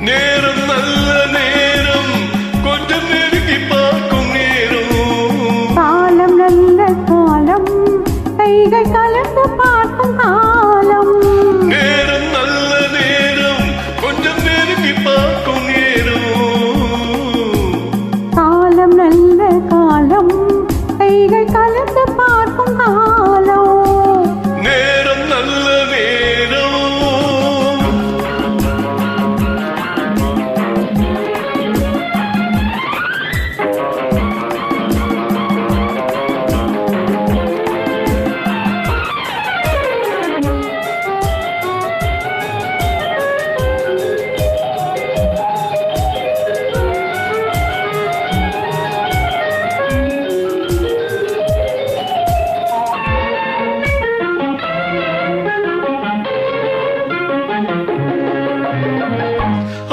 நேரம் நல்ல நேரம் கொஞ்சம் நெருங்கி பார்க்கும் நேரம். காலம் நல்ல காலம் கைகள் கலந்து பார்க்கும் காலம். நேரம் நல்ல நேரம் கொஞ்சம் நெருங்கி பார்க்கும் நேரம். காலம் நல்ல காலம் கைகள் கலந்து பார்க்கும் காலம். நேரம் நல்ல நேரம்.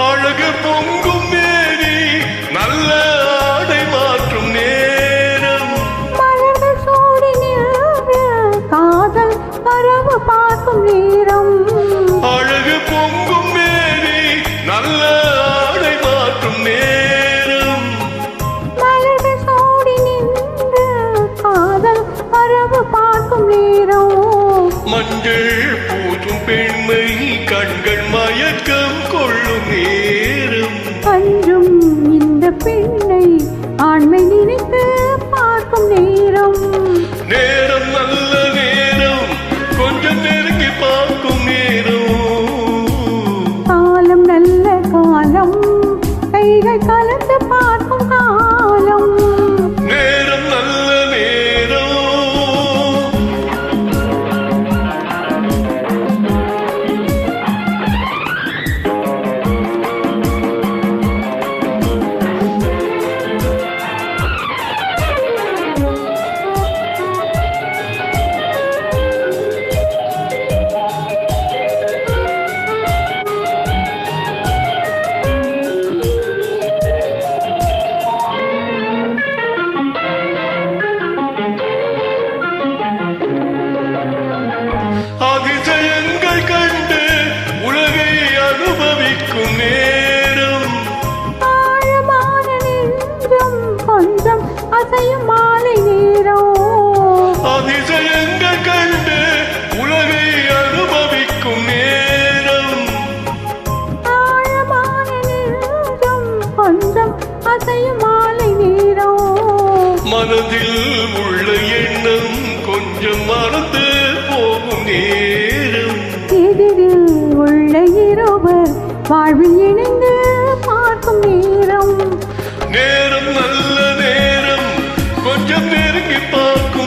அழகு பொங்கும் மேரி நல்ல ஆடை மாற்றும் நேரம். மலர்கள் சூடி நின்று காதல் கரவு பார்க்கும் நேரம். அழகு பொங்கும் மேரி நல்ல ஆடை மாற்றும் நேரம். மலர்கள் சூடி நின்று காதல் கரவு பார்க்கும் நேரம். மஞ்சள் பூசும் பெண்மை கண்கள் மயக்கம் கொள்ளும் நேரம். அன்றும் இந்த பெண்ணை ஆண்மை நினைத்து பார்க்கும் நேரம். நேரம் நல்ல நேரம் கொஞ்சம் நெருங்கி பார்க்கும் நேரம். காலம் நல்ல காலம் கைகள் கலந்து பார்க்கும் காலம். நேரம் நல்ல நேரம். அதிசயங்கள் கண்டு உலகை அனுபவிக்கும் நேரம். ஆழமான நெஞ்சம் கொஞ்சம் அசையும் மாலை நேரம். அதிசயங்கள் கண்டு உலகை அனுபவிக்கும் நேரம். ஆழமான நெஞ்சம் கொஞ்சம் அசையும் மாலை நேரம். மனதில் உள்ள எண்ணம் கொஞ்சம் மறந்து போகும் நேரம். எதிரில் உள்ள இருவர் வாழ்வில் இணைந்து பார்க்கும் நேரம். நேரம் நல்ல நேரம் கொஞ்சம் நெருங்கி பார்க்கும்